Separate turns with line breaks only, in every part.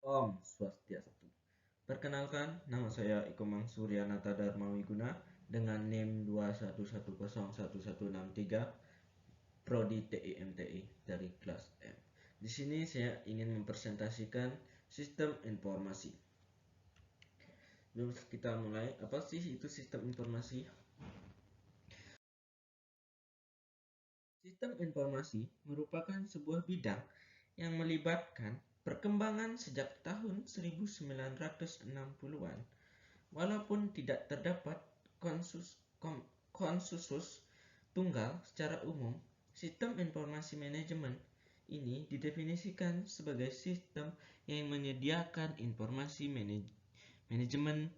Om Swastiastu. Perkenalkan, nama saya Iko Suryanata Darmawiguna dengan NIM 211011163 Prodi TIMTI dari kelas M. Di sini saya ingin mempresentasikan sistem informasi. Sebelum kita mulai, apa sih itu sistem informasi? Sistem informasi merupakan sebuah bidang yang melibatkan perkembangan sejak tahun 1960-an. Walaupun tidak terdapat konsensus tunggal secara umum, sistem informasi manajemen ini didefinisikan sebagai sistem yang menyediakan informasi manajemen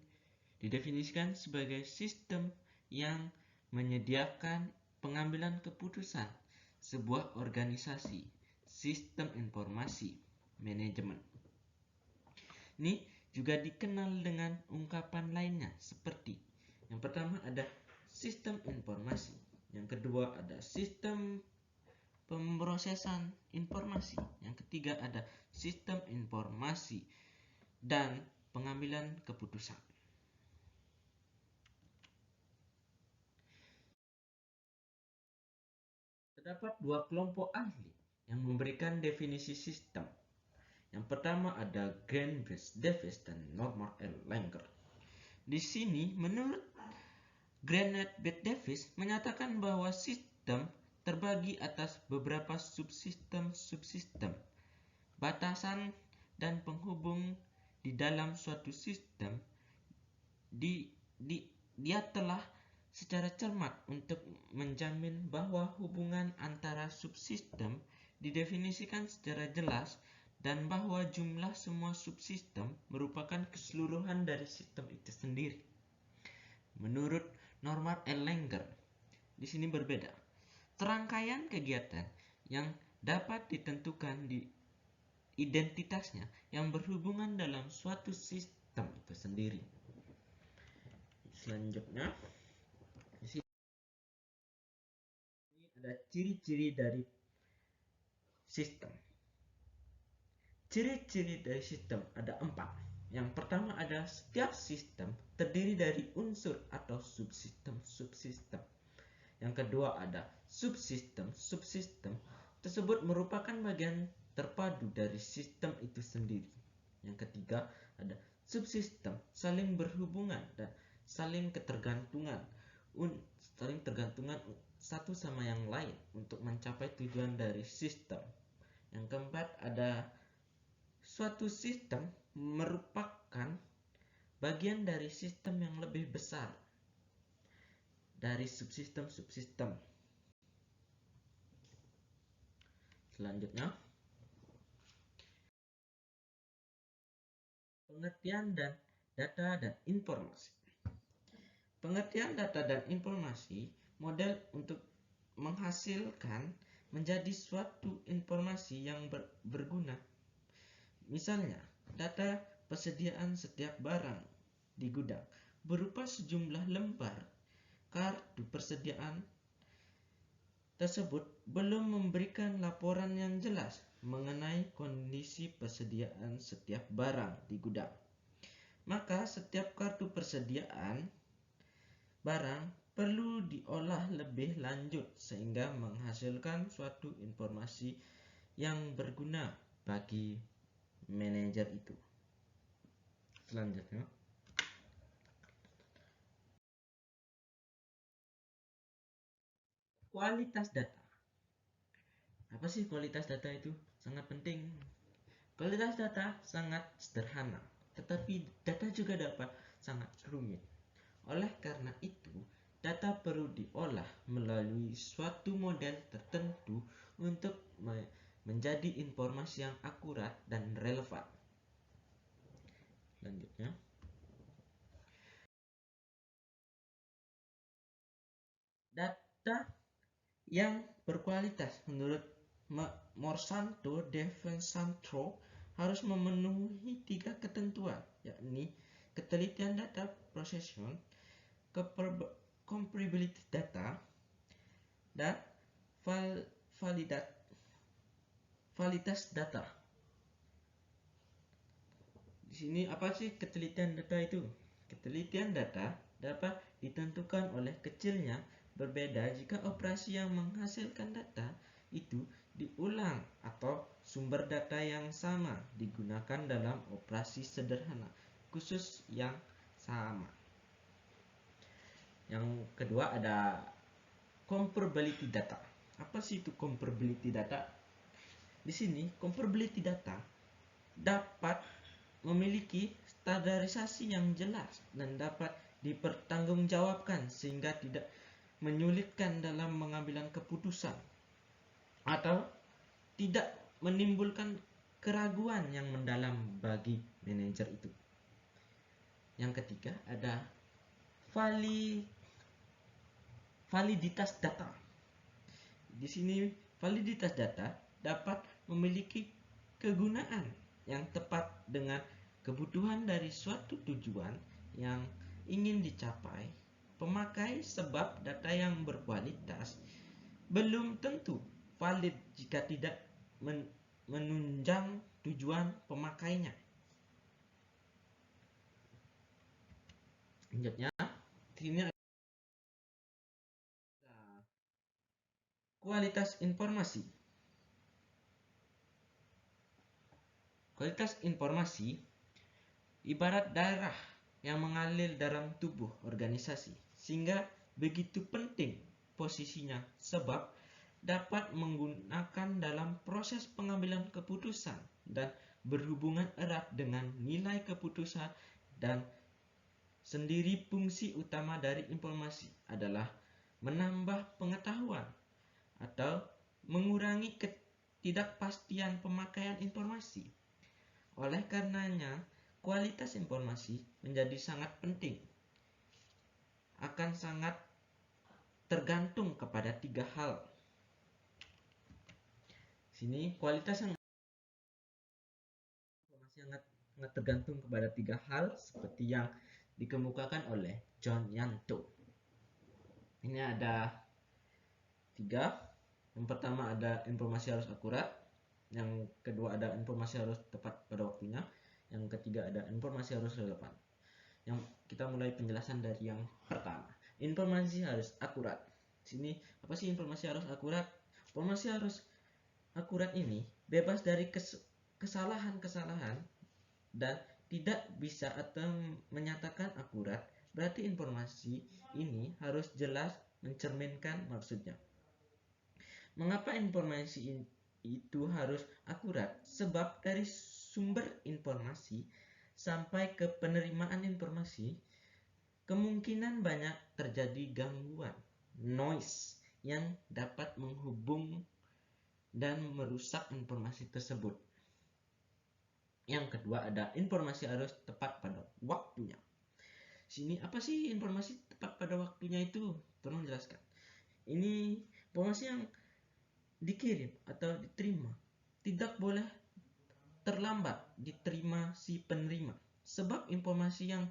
didefinisikan sebagai sistem yang menyediakan pengambilan keputusan sebuah organisasi, sistem informasi manajemen. Ini juga dikenal dengan ungkapan lainnya seperti yang pertama ada sistem informasi, yang kedua ada sistem pemrosesan informasi, yang ketiga ada sistem informasi dan pengambilan keputusan. Terdapat dua kelompok ahli yang memberikan definisi sistem. Yang pertama ada Greenbridge Davis dan Norman L. Langer. Di sini menurut Greenbridge Davis menyatakan bahwa sistem terbagi atas beberapa subsistem, batasan dan penghubung di dalam suatu sistem. Dia telah secara cermat untuk menjamin bahwa hubungan antara subsistem didefinisikan secara jelas dan bahwa jumlah semua subsistem merupakan keseluruhan dari sistem itu sendiri. Menurut Norman L. Langer, di sini berbeda. Serangkaian kegiatan yang dapat ditentukan di identitasnya yang berhubungan dalam suatu sistem itu sendiri. Selanjutnya, di sini ada ciri-ciri dari sistem. Ciri-ciri dari sistem ada 4. Yang pertama ada setiap sistem terdiri dari unsur atau subsistem. Yang kedua ada subsistem tersebut merupakan bagian terpadu dari sistem itu sendiri. Yang ketiga ada subsistem saling berhubungan dan saling ketergantungan satu sama yang lain untuk mencapai tujuan dari sistem. Yang keempat ada suatu sistem merupakan bagian dari sistem yang lebih besar dari subsistem. Selanjutnya, pengertian dan data dan informasi. Pengertian data dan informasi model untuk menghasilkan menjadi suatu informasi yang berguna. Misalnya, data persediaan setiap barang di gudang berupa sejumlah lembar kartu persediaan tersebut belum memberikan laporan yang jelas mengenai kondisi persediaan setiap barang di gudang. Maka setiap kartu persediaan barang perlu diolah lebih lanjut sehingga menghasilkan suatu informasi yang berguna bagi manajer itu. Selanjutnya, kualitas data. Apa sih kualitas data itu? Sangat penting. Kualitas data sangat sederhana, tetapi data juga dapat sangat rumit. Oleh karena itu, data perlu diolah melalui suatu model tertentu untuk menjadi informasi yang akurat dan relevan. Selanjutnya, data yang berkualitas menurut Monsanto Devensantro harus memenuhi 3 ketentuan, yakni ketelitian data processing, comparability data, dan validitas data. sini apa sih ketelitian data itu? Ketelitian data dapat ditentukan oleh kecilnya berbeda jika operasi yang menghasilkan data itu diulang atau sumber data yang sama digunakan dalam operasi sederhana khusus yang sama. Yang kedua ada comparability data. Apa sih itu comparability data? Di sini comparability data dapat memiliki standarisasi yang jelas dan dapat dipertanggungjawabkan sehingga tidak menyulitkan dalam mengambil keputusan atau tidak menimbulkan keraguan yang mendalam bagi manajer itu. Yang ketiga ada validitas data. Di sini validitas data dapat memiliki kegunaan yang tepat dengan kebutuhan dari suatu tujuan yang ingin dicapai pemakai, sebab data yang berkualitas belum tentu valid jika tidak menunjang tujuan pemakainya. Selanjutnya, ini ada kualitas informasi. Kualitas informasi ibarat darah yang mengalir dalam tubuh organisasi, sehingga begitu penting posisinya sebab dapat menggunakan dalam proses pengambilan keputusan dan berhubungan erat dengan nilai keputusan. Dan sendiri fungsi utama dari informasi adalah menambah pengetahuan atau mengurangi ketidakpastian pemakaian informasi. Oleh karenanya, kualitas informasi menjadi sangat penting. Akan sangat tergantung kepada 3 hal. Sini kualitas yang informasi sangat tergantung kepada 3 hal seperti yang dikemukakan oleh John Yanto. Ini ada 3. Yang pertama ada informasi harus akurat, yang kedua ada informasi harus tepat pada waktunya, yang ketiga ada informasi harus relevan. Yang kita mulai penjelasan dari yang pertama, informasi harus akurat. Sini apa sih informasi harus akurat? Informasi harus akurat ini bebas dari kesalahan-kesalahan dan tidak bisa atau menyatakan akurat. Berarti informasi ini harus jelas mencerminkan maksudnya. Mengapa informasi itu harus akurat? Sebab dari sumber informasi sampai ke penerimaan informasi kemungkinan banyak terjadi gangguan, noise, yang dapat menghubung dan merusak informasi tersebut. Yang kedua ada informasi harus tepat pada waktunya. Sini apa sih informasi tepat pada waktunya itu? Tolong jelaskan. Ini informasi yang dikirim atau diterima tidak boleh terlambat diterima si penerima, sebab informasi yang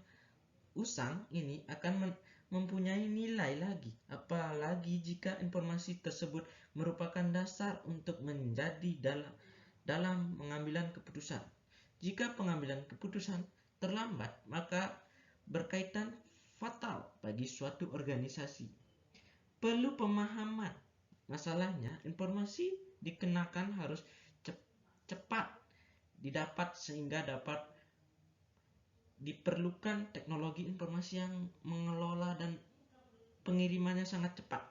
usang ini akan mempunyai nilai lagi, apalagi jika informasi tersebut merupakan dasar untuk menjadi dalam pengambilan keputusan. Jika pengambilan keputusan terlambat, maka berkaitan fatal bagi suatu organisasi. Perlu pemahaman. Masalahnya, informasi dikenakan harus cepat didapat sehingga dapat diperlukan teknologi informasi yang mengelola dan pengirimannya sangat cepat.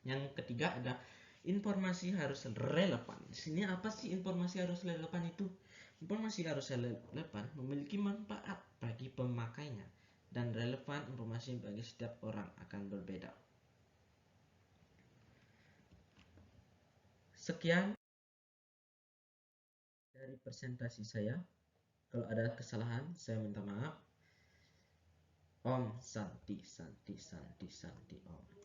Yang ketiga ada informasi harus relevan. Di sini apa sih informasi harus relevan itu? Informasi harus relevan memiliki manfaat bagi pemakainya dan relevan informasi bagi setiap orang akan berbeda. Sekian dari presentasi saya. Kalau ada kesalahan, saya minta maaf. Om Santi Santi Santi Santi Om.